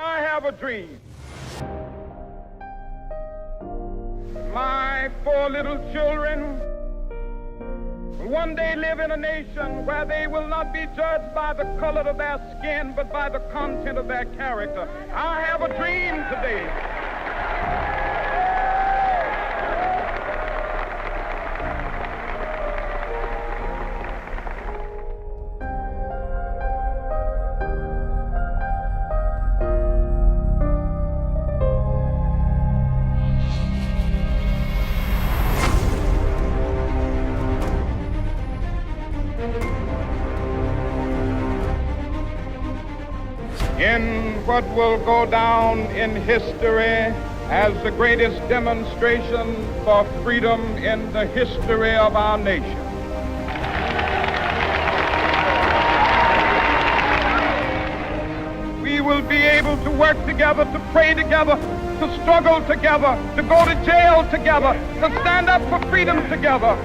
I have a dream. My 4 little children will one day live in a nation where they will not be judged by the color of their skin, but by the content of their character. I have a dream today. In what will go down in history as the greatest demonstration for freedom in the history of our nation. We will be able to work together, to pray together, to struggle together, to go to jail together, to stand up for freedom together,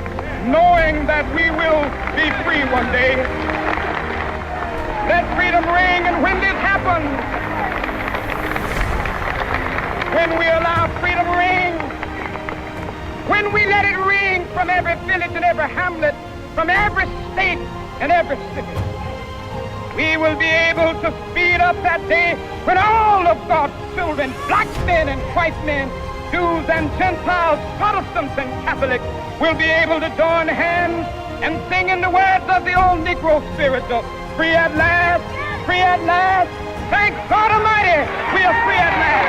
knowing that we will be free one day. Let freedom ring, and when this happens, when we allow freedom ring, when we let it ring from every village and every hamlet, from every state and every city, we will be able to speed up that day when all of God's children, black men and white men, Jews and Gentiles, Protestants and Catholics, will be able to join hands and sing in the words of the old Negro spiritual. Free at last, free at last. Thank God Almighty, we are free at last.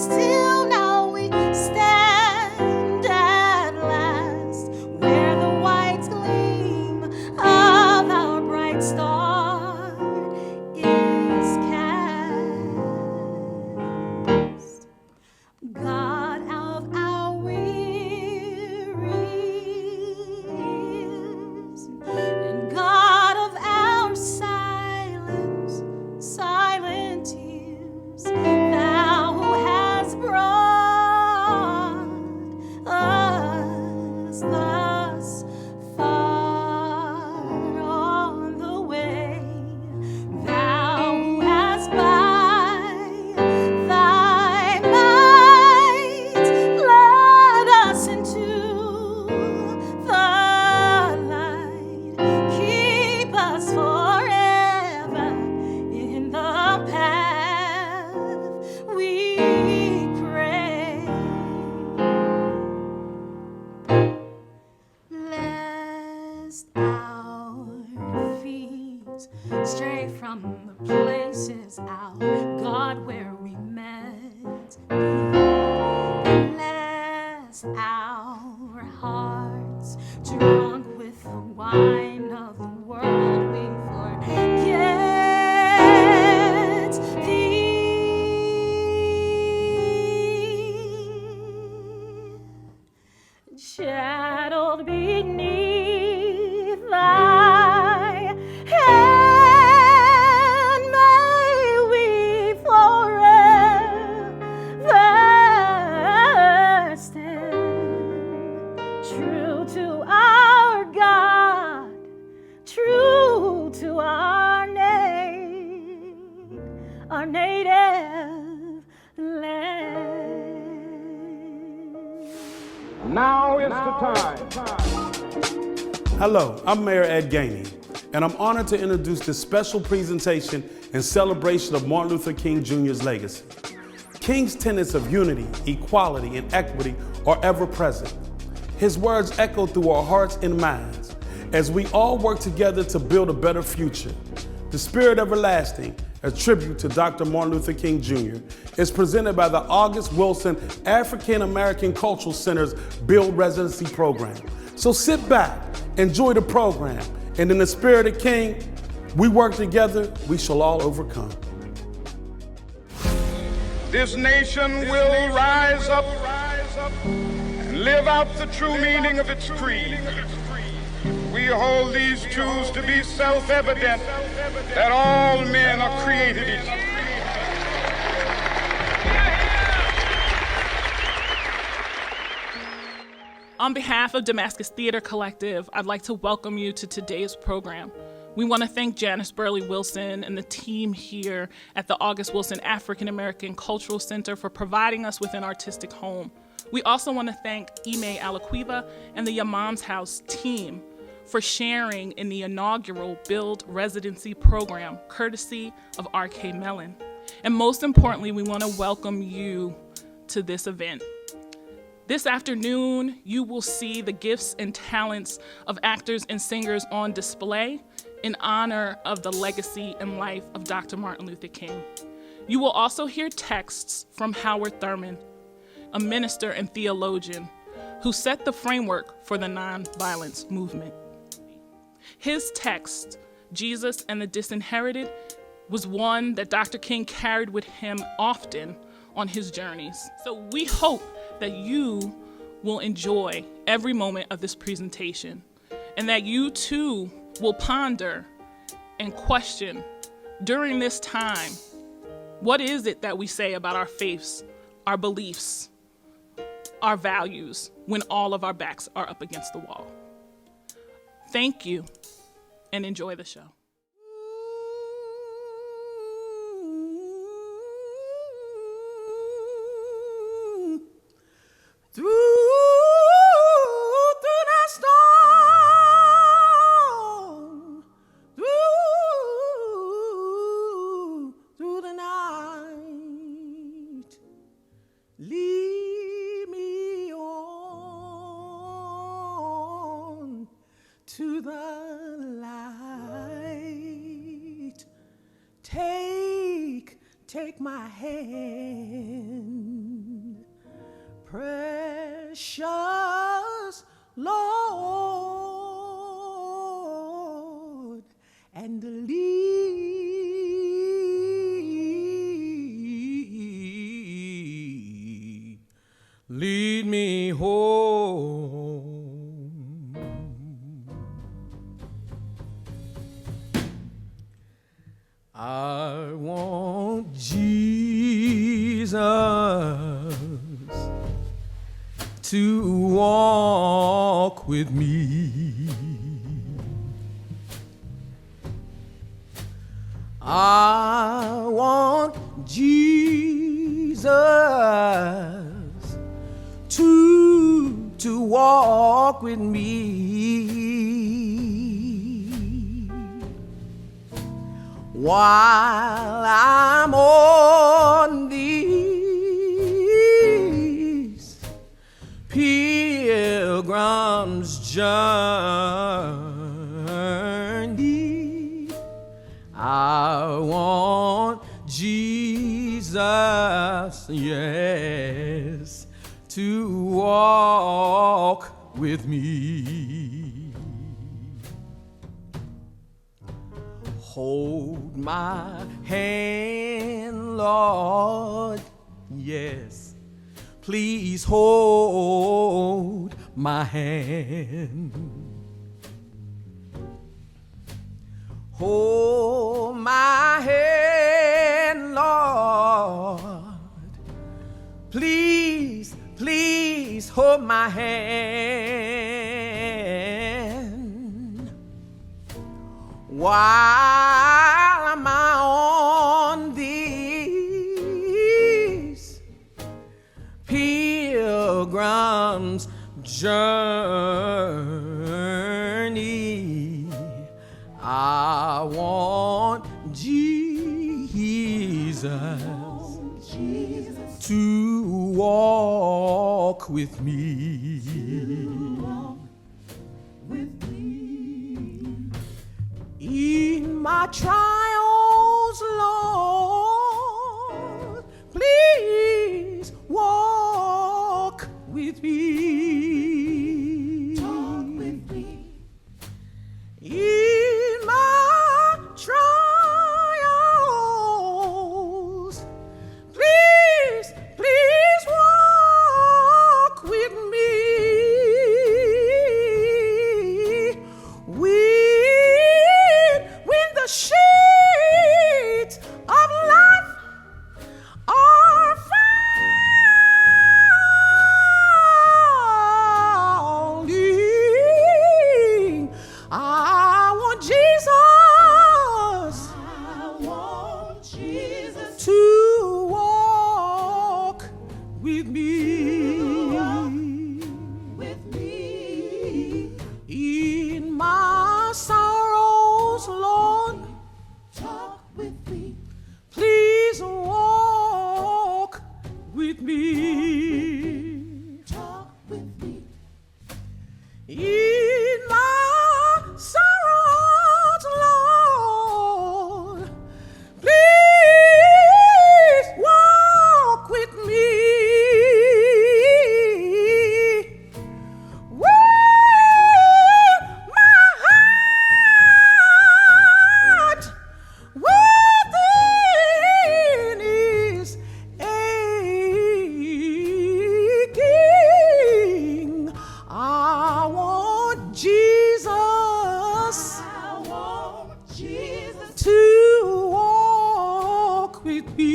Till now shadowed beneath thy hand, may we forever stand true to our God, true to our native land. Now is the time. Hello, I'm Mayor Ed Gainey, and I'm honored to introduce this special presentation in celebration of Martin Luther King Jr.'s legacy. King's tenets of unity, equality, and equity are ever present. His words echo through our hearts and minds as we all work together to build a better future. The Spirit Everlasting, a tribute to Dr. Martin Luther King Jr., is presented by the August Wilson African American Cultural Center's B.U.I.L.D. Residency program. So sit back, enjoy the program, and in the spirit of King, we work together, we shall all overcome. This nation will rise up and live out the true meaning of its creed. We hold these truths to be self-evident, that all men are created equal. On behalf of Damascus Theater Collective, I'd like to welcome you to today's program. We want to thank Janice Burley Wilson and the team here at the August Wilson African American Cultural Center for providing us with an artistic home. We also want to thank Emmai Alaquiva and the Your Mom's House team for sharing in the inaugural B.U.I.L.D. Residency program, courtesy of R.K. Mellon. And most importantly, we want to welcome you to this event. This afternoon, you will see the gifts and talents of actors and singers on display in honor of the legacy and life of Dr. Martin Luther King. You will also hear texts from Howard Thurman, a minister and theologian who set the framework for the nonviolence movement. His text, Jesus and the Disinherited, was one that Dr. King carried with him often on his journeys. So we hope that you will enjoy every moment of this presentation and that you too will ponder and question during this time, what is it that we say about our faiths, our beliefs, our values when all of our backs are up against the wall? Thank you and enjoy the show. Through the storm, through the night, lead me on to the light. Take my hand, precious Lord, and lead me home. I want Jesus to walk with me. I want Jesus to walk with me while I'm on these pilgrim's journey. I want Jesus, yes, to walk with me. Hold my hand, Lord, yes, please hold my hand. Hold my hand, Lord. Please, please hold my hand while I'm on these pilgrim's journey. I want Jesus to walk with me. In my trials, Lord, please walk with me. Talk with me. In my trials, please, please walk with me. When the sheets of life are falling, I want Jesus to walk with me. In my sorrows, Lord, talk with me. Please walk with me. Talk with me. In my sorrows, Lord, please walk with me. Within is aching. I want Jesus. To walk with me.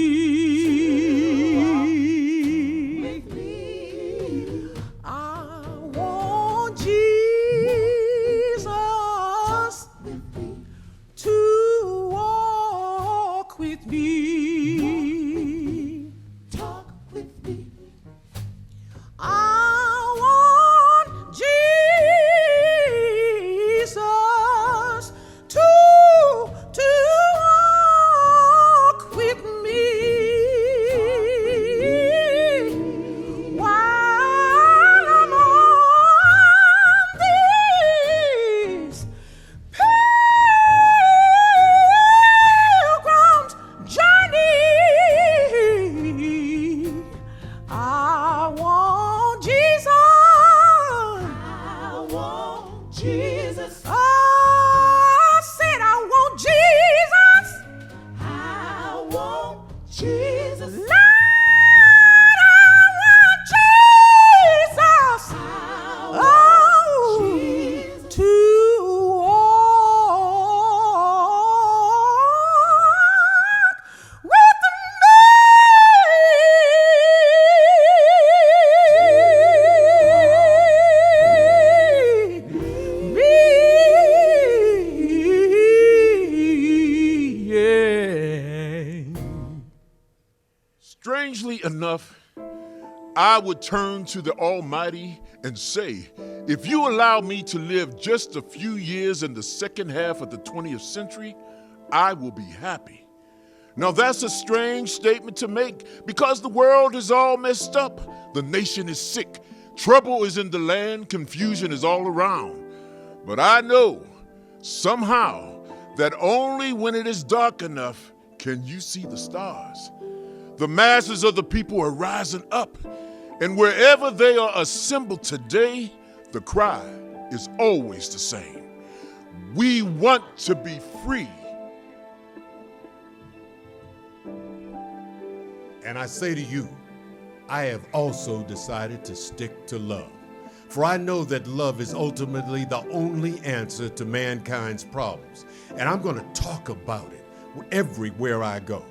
I want Jesus to walk with me. Talk with me. I want Jesus to walk with me while I'm on this pilgrim's journey. I want Jesus. I said I want Jesus. Lord, I want Jesus. To walk with Strangely enough, I would turn to the Almighty and say, if you allow me to live just a few years in the second half of the 20th century, I will be happy. Now that's a strange statement to make because the world is all messed up. The nation is sick. Trouble is in the land. Confusion is all around. But I know somehow that only when it is dark enough can you see the stars. The masses of the people are rising up, and wherever they are assembled today, the cry is always the same. We want to be free. And I say to you, I have also decided to stick to love. For I know that love is ultimately the only answer to mankind's problems. And I'm going to talk about it everywhere I go.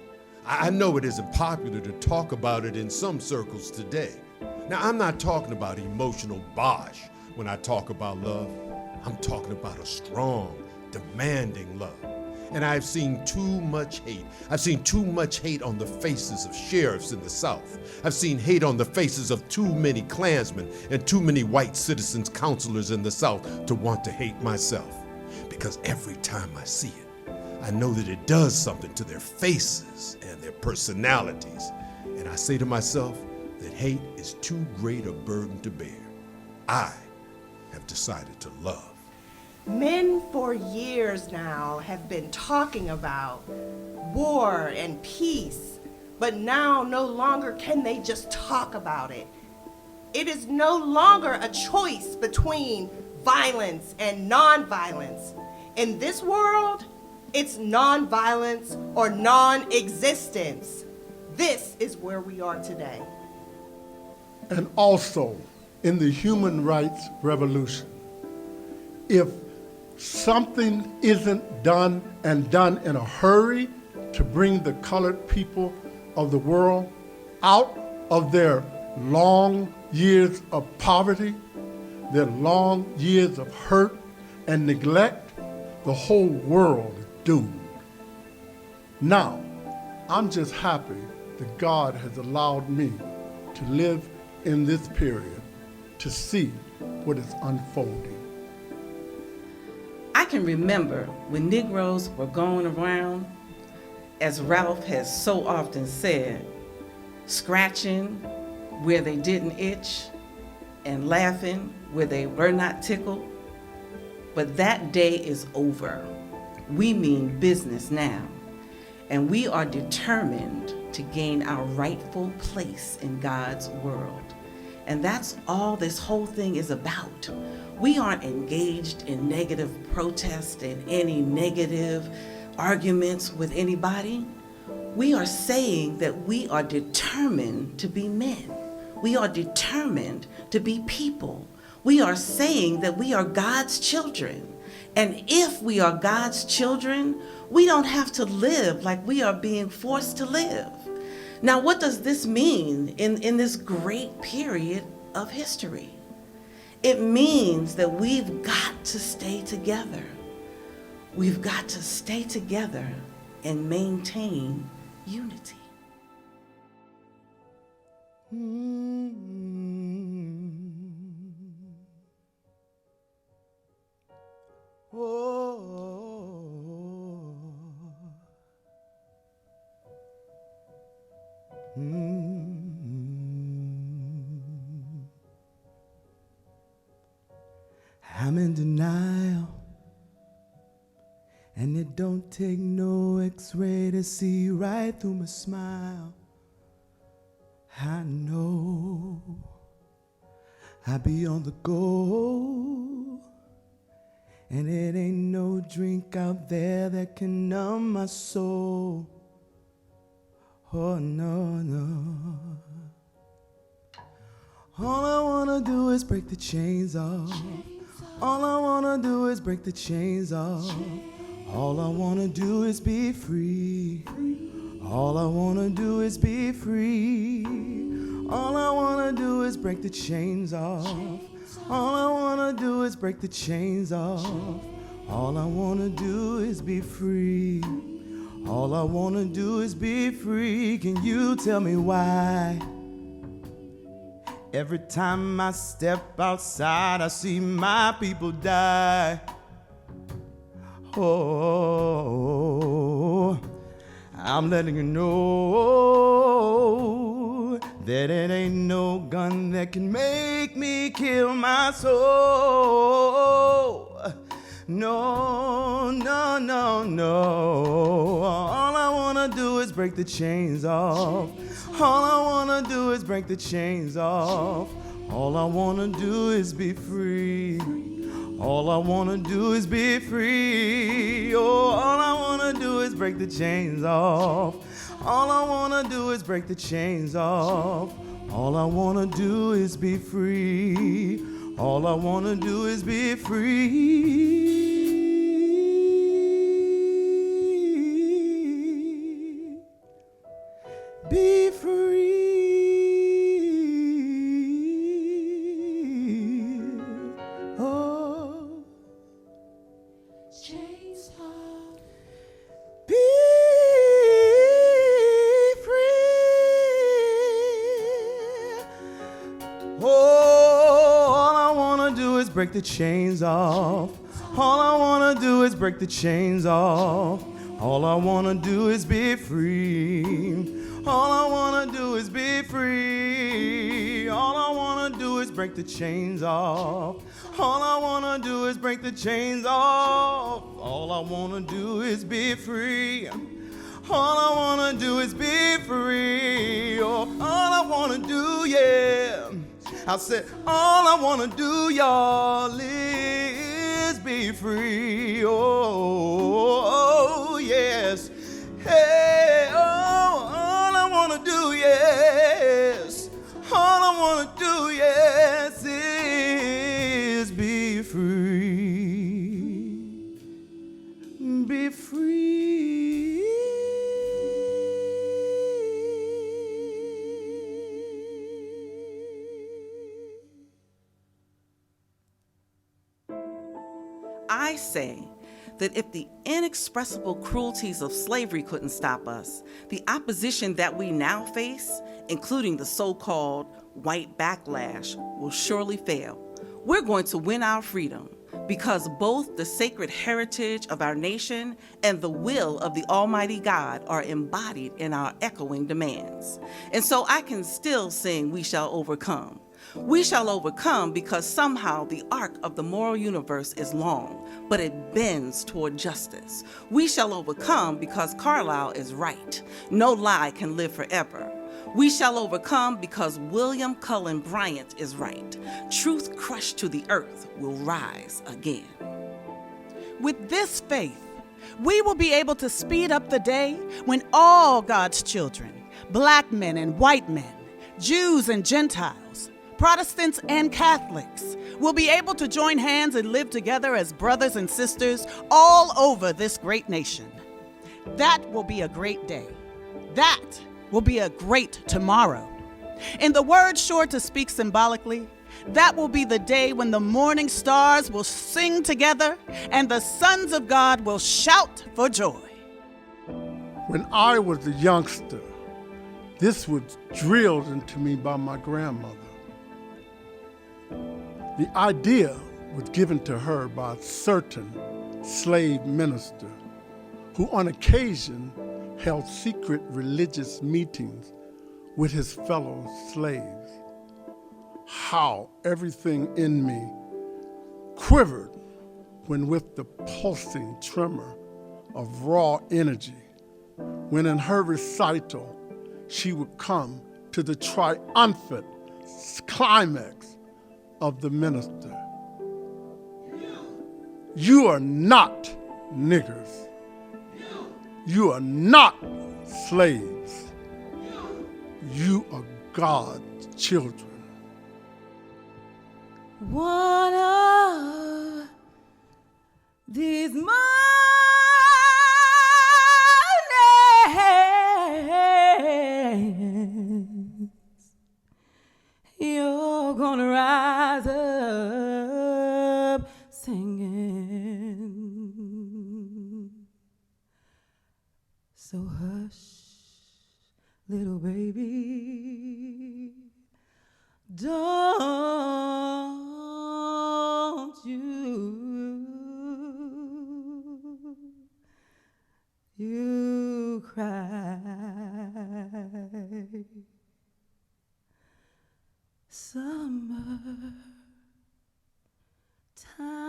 I know it isn't popular to talk about it in some circles today. Now, I'm not talking about emotional bosh when I talk about love. I'm talking about a strong, demanding love. And I've seen too much hate. I've seen too much hate on the faces of sheriffs in the South. I've seen hate on the faces of too many Klansmen and too many white citizens counselors in the South to want to hate myself. Because every time I see it, I know that it does something to their faces and their personalities. And I say to myself that hate is too great a burden to bear. I have decided to love. Men for years now have been talking about war and peace, but now no longer can they just talk about it. It is no longer a choice between violence and non-violence. In this world, it's non-violence or non-existence. This is where we are today. And also, in the human rights revolution, if something isn't done and done in a hurry to bring the colored people of the world out of their long years of poverty, their long years of hurt and neglect, the whole world is doomed. Now, I'm just happy that God has allowed me to live in this period to see what is unfolding. I can remember when Negroes were going around, as Ralph has so often said, scratching where they didn't itch and laughing where they were not tickled. But that day is over. We mean business now, and we are determined to gain our rightful place in God's world. And that's all this whole thing is about. We aren't engaged in negative protest and any negative arguments with anybody. We are saying that we are determined to be men. We are determined to be people. We are saying that we are God's children. And if we are God's children, we don't have to live like we are being forced to live. Now, what does this mean in this great period of history? It means that we've got to stay together. We've got to stay together and maintain unity. I'm in denial, and it don't take no x-ray to see right through my smile. I know I be on the go, and it ain't no drink out there that can numb my soul. Oh no, no. All I wanna do is break the chains off. All I wanna do is break the chains off. All I wanna do is be free. All I wanna do is be free. All I wanna do is break the chains off. All I wanna do is break the chains off. All I wanna do is be free. All I wanna do is be free. Can you tell me why? Every time I step outside, I see my people die. Oh, I'm letting you know that it ain't no gun that can make me kill my soul. No, no, no, no. All I wanna do is break the chains off. All I wanna do is break the chains off. All I wanna do is be free. All I wanna do is be free. Oh, all I wanna do is break the chains off. All I wanna do is break the chains off. All I wanna do is be free. All I wanna do is be free. Be free. Oh, Chains off. be free. Oh, all I wanna do is break the chains off. All I wanna do is break the chains off. All I wanna do is be free. All I wanna do is be free. All I wanna do is break the chains off. All I wanna do is break the chains off. All I wanna do is be free. All I wanna do is be free. Oh, all I wanna do, yeah. I said, all I wanna do, y'all, is be free. Oh, yes. Hey, oh, all I wanna do, yes. All I wanna do, yes, is be free. Be free. I say that if the inexpressible cruelties of slavery couldn't stop us, the opposition that we now face, including the so-called white backlash, will surely fail. We're going to win our freedom because both the sacred heritage of our nation and the will of the Almighty God are embodied in our echoing demands. And so I can still sing, "We shall overcome." We shall overcome because somehow the arc of the moral universe is long, but it bends toward justice. We shall overcome because Carlyle is right. No lie can live forever. We shall overcome because William Cullen Bryant is right. Truth crushed to the earth will rise again. With this faith, we will be able to speed up the day when all God's children, black men and white men, Jews and Gentiles, Protestants and Catholics, will be able to join hands and live together as brothers and sisters all over this great nation. That will be a great day. That will be a great tomorrow. In the word sure to speak symbolically, that will be the day when the morning stars will sing together and the sons of God will shout for joy. When I was a youngster, this was drilled into me by my grandmother. The idea was given to her by a certain slave minister who on occasion held secret religious meetings with his fellow slaves. How everything in me quivered when with the pulsing tremor of raw energy, when in her recital she would come to the triumphant climax of the minister. You are not niggers. You are not slaves. You are God's children. One of these mornings, you're gonna rise up singing. So hush, little baby, don't you cry. Summer time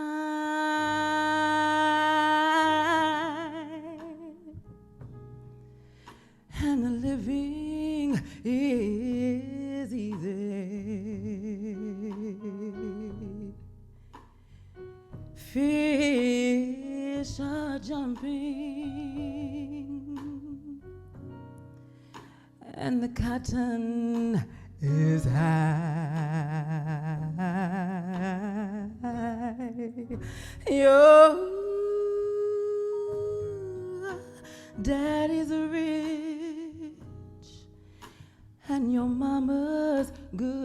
and the living is easy. Fish are jumping and the cotton is high.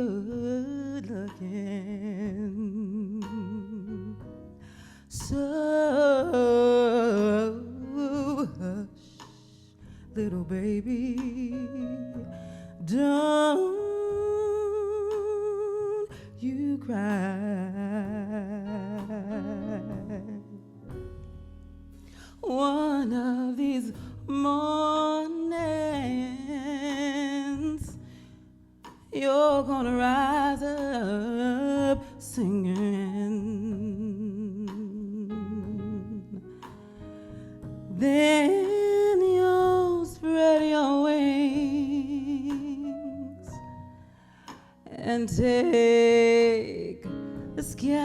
good looking. So hush, little baby, don't you cry. One of these mornings, you're gonna rise up singing. Then you'll spread your wings and take the sky.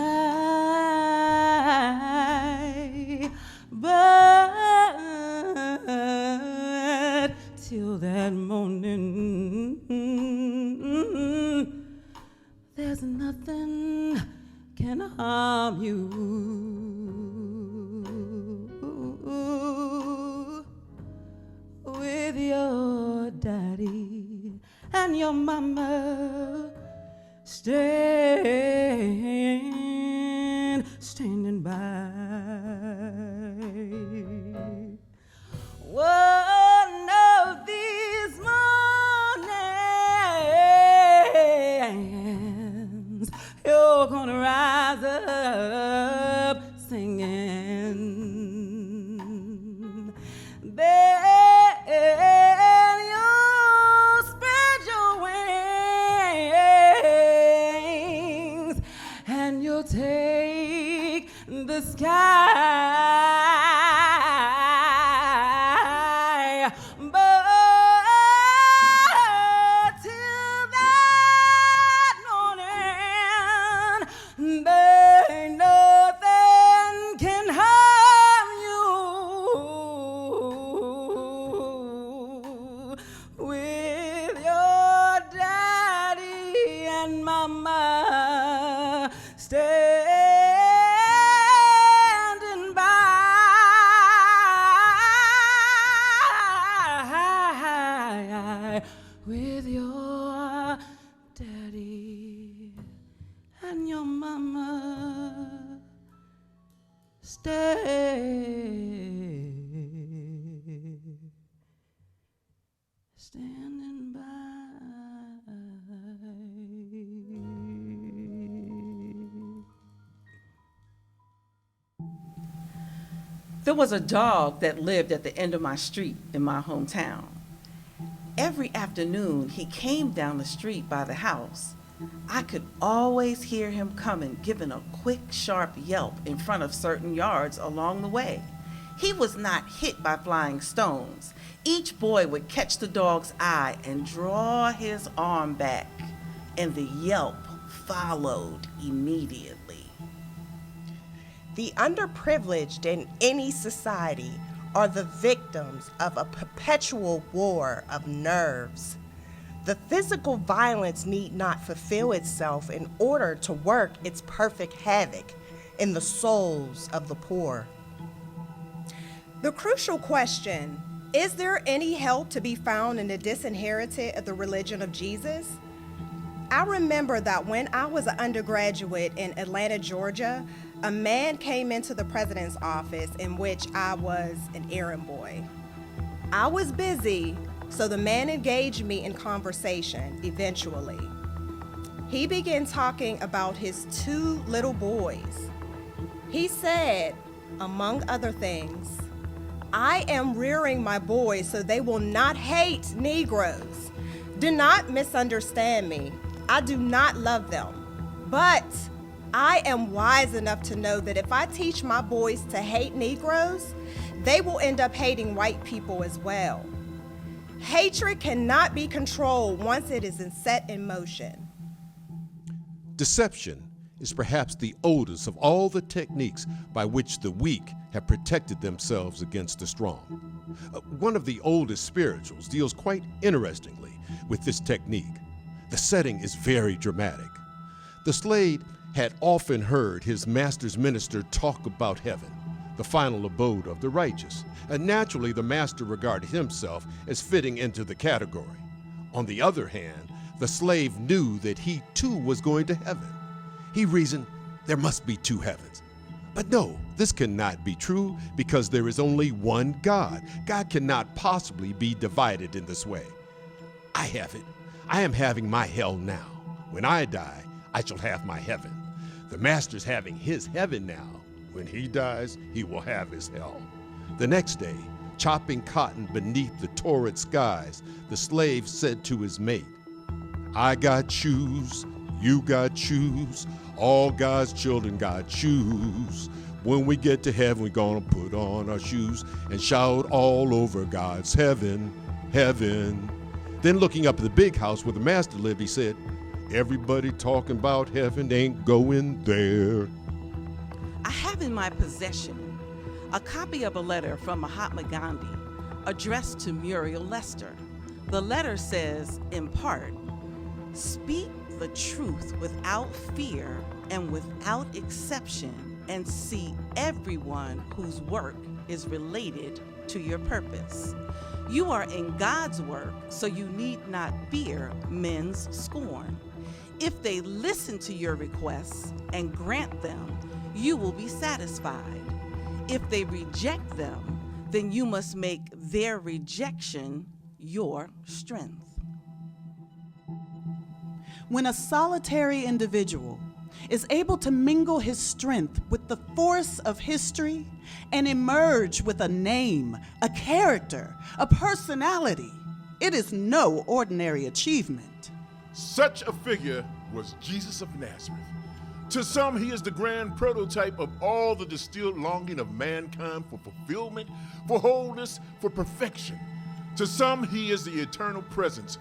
But till that morning, there's nothing can harm you. With your daddy and your mama standing by. One of these mornings, you're gonna rise up singing. Then you'll spread your wings and you'll take the sky. With your daddy and your mama standing by. There was a dog that lived at the end of my street in my hometown. Every afternoon, he came down the street by the house. I could always hear him coming, giving a quick, sharp yelp in front of certain yards along the way. He was not hit by flying stones. Each boy would catch the dog's eye and draw his arm back, and the yelp followed immediately. The underprivileged in any society are the victims of a perpetual war of nerves. The physical violence need not fulfill itself in order to work its perfect havoc in the souls of the poor. The crucial question, is there any help to be found in the disinherited of the religion of Jesus? I remember that when I was an undergraduate in Atlanta, Georgia, a man came into the president's office in which I was an errand boy. I was busy, so the man engaged me in conversation eventually. He began talking about his 2 little boys. He said, among other things, "I am rearing my boys so they will not hate Negroes. Do not misunderstand me. I do not love them, but I am wise enough to know that if I teach my boys to hate Negroes, they will end up hating white people as well. Hatred cannot be controlled once it is set in motion." Deception is perhaps the oldest of all the techniques by which the weak have protected themselves against the strong. One of the oldest spirituals deals quite interestingly with this technique. The setting is very dramatic. The slave had often heard his master's minister talk about heaven, the final abode of the righteous, and naturally the master regarded himself as fitting into the category. On the other hand, The slave knew that he too was going to heaven. He reasoned, there must be two heavens. But no, this cannot be true because there is only one God. God cannot possibly be divided in this way. I have it. I am having my hell now. When I die, I shall have my heaven. The master's having his heaven now. When he dies, he will have his hell. The next day, chopping cotton beneath the torrid skies, the slave said to his mate, I got shoes, you got shoes, all God's children got shoes. When we get to heaven, we're gonna put on our shoes and shout all over God's heaven, heaven. Then looking up at the big house where the master lived, he said, everybody talking about heaven ain't going there. I have in my possession a copy of a letter from Mahatma Gandhi addressed to Muriel Lester. The letter says, in part, speak the truth without fear and without exception, and see everyone whose work is related to your purpose. You are in God's work, so you need not fear men's scorn. If they listen to your requests and grant them, you will be satisfied. If they reject them, then you must make their rejection your strength. When a solitary individual is able to mingle his strength with the force of history and emerge with a name, a character, a personality, it is no ordinary achievement. Such a figure was Jesus of Nazareth. To some, he is the grand prototype of all the distilled longing of mankind for fulfillment, for wholeness, for perfection. To some, he is the eternal presence,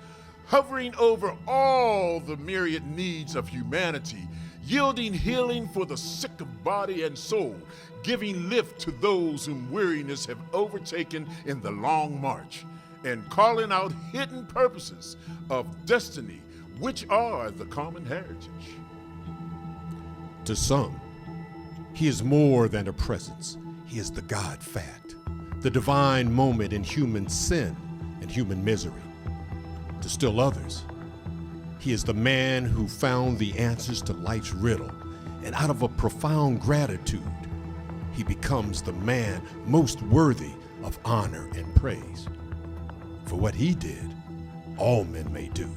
hovering over all the myriad needs of humanity, yielding healing for the sick of body and soul, giving lift to those whom weariness have overtaken in the long march, and calling out hidden purposes of destiny, which are the common heritage. To some, he is more than a presence. He is the God fact, the divine moment in human sin and human misery. To still others, he is the man who found the answers to life's riddle, and out of a profound gratitude, he becomes the man most worthy of honor and praise. For what he did, all men may do.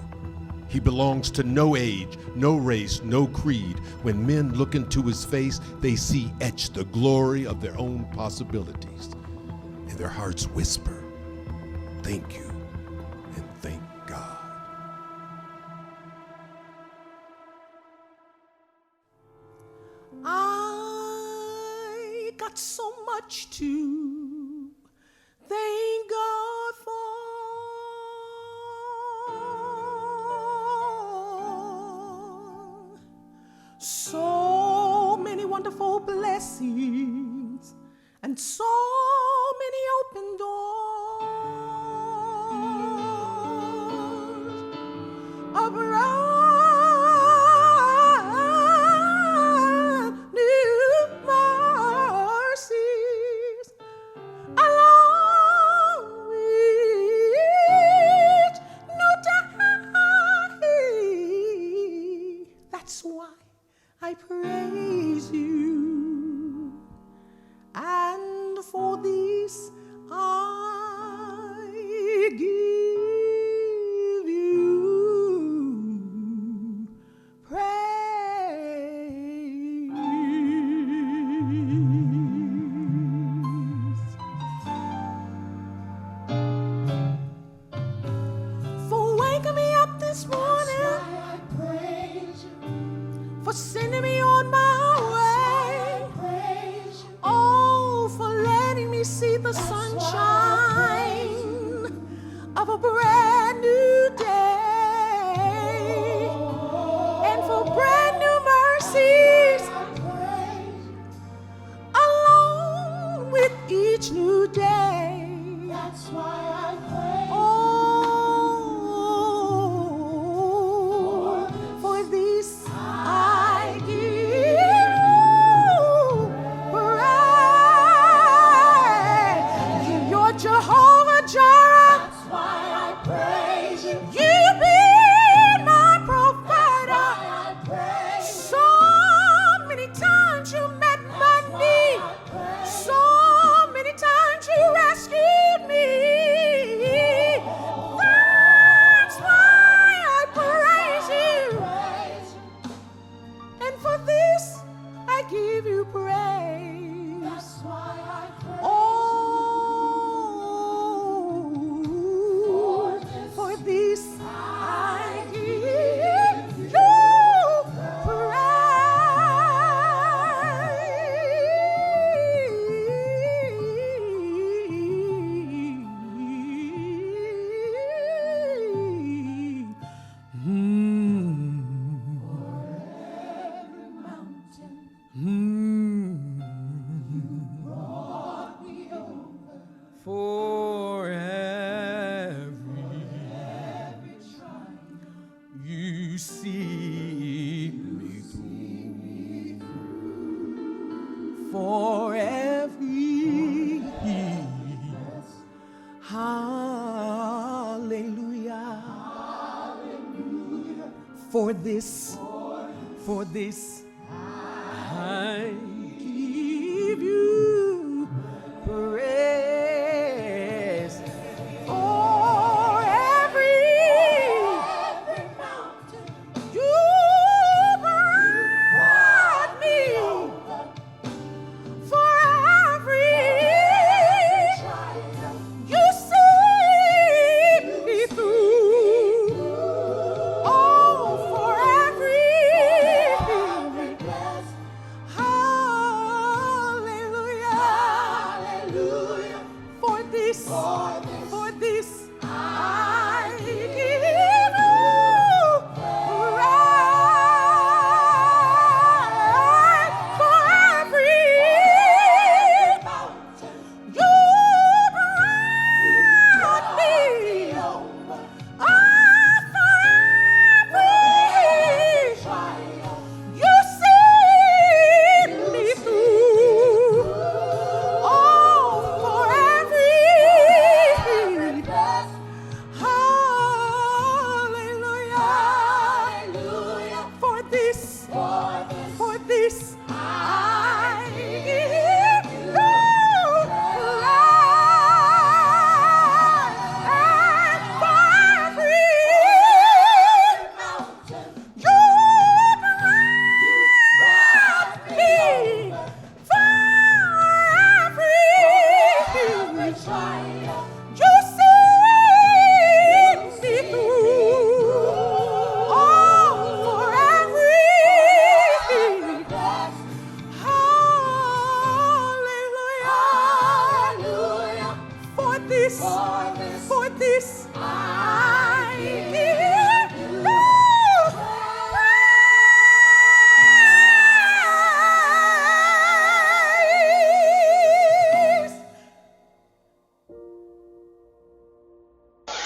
He belongs to no age, no race, no creed. When men look into his face, they see etched the glory of their own possibilities. And their hearts whisper, thank you, and thank God. I got so much to thank God for. So many wonderful blessings and so many open doors. A brand new mercies along with no day. That's why I praise you, and for this I give you praise. For waking me up this morning, I praise you. For sending me on my way. Oh, for letting me see the sunshine of a brand new day. And for brand new mercies along with each new day. That's why I praise. Oh, for this I give give you praise. That's why I praise. Oh, for this I give you praise. For every you see me through. For every hallelujah. For this I give you praise. For every mountain you brought me. For every you see me through. Oh, for every hallelujah. For this I give you praise. For every mountain you brought me. Oh, for every you see me through. Oh, for every hallelujah. For this I give you praise. For every mountain you brought me. For every you see me through. Oh, for every hallelujah. For this I give you praise.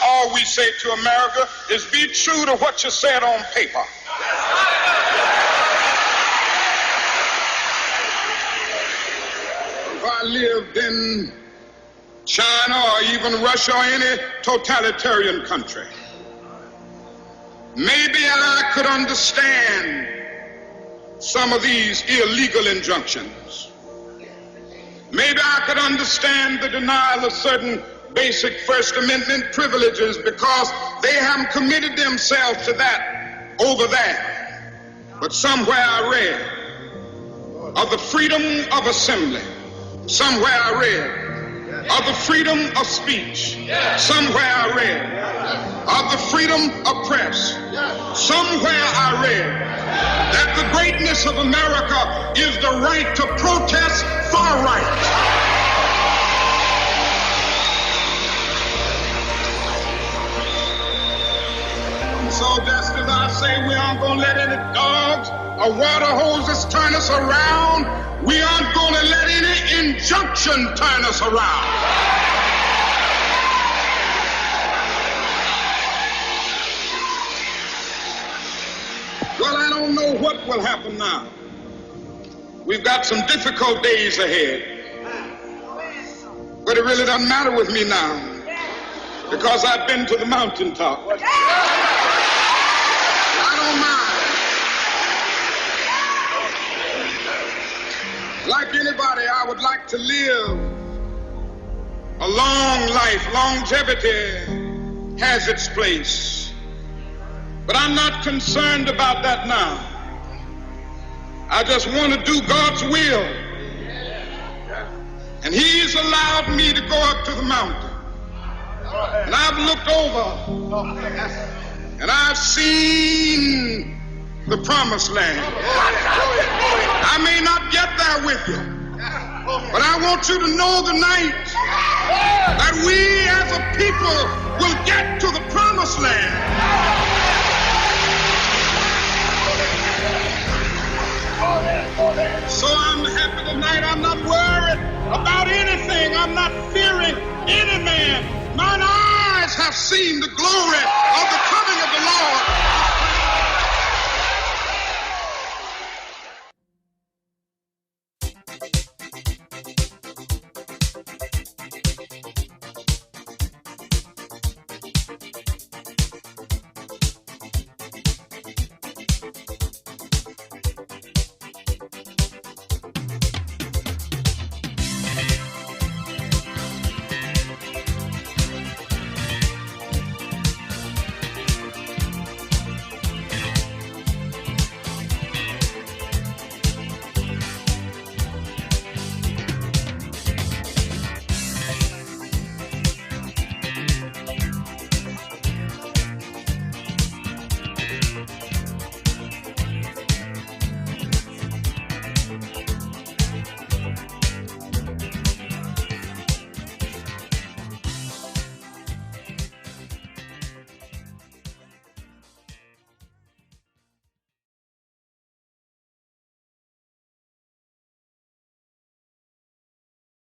All we say to America is be true to what you said on paper. If I lived in China or even Russia or any totalitarian country, maybe I could understand some of these illegal injunctions. Maybe I could understand the denial of certain basic First Amendment privileges because they haven't committed themselves to that over there. But somewhere I read of the freedom of assembly. Somewhere I read of the freedom of speech. Somewhere I read of the freedom of press. Somewhere I read that the greatness of America is the right to protest far right. So just as I say we aren't going to let any dogs or water hoses turn us around, we aren't going to let any injunction turn us around. Well, I don't know what will happen now. We've got some difficult days ahead. But it really doesn't matter with me now because I've been to the mountaintop. Like anybody, I would like to live a long life. Longevity has its place. But I'm not concerned about that now. I just want to do God's will. And he's allowed me to go up to the mountain. And I've looked over and I've seen the promised land. I may not get there with you, but I want you to know tonight that we as a people will get to the promised land. So I'm happy tonight. I'm not worried about anything. I'm not fearing any man. Mine eyes have seen the glory of the coming of the Lord.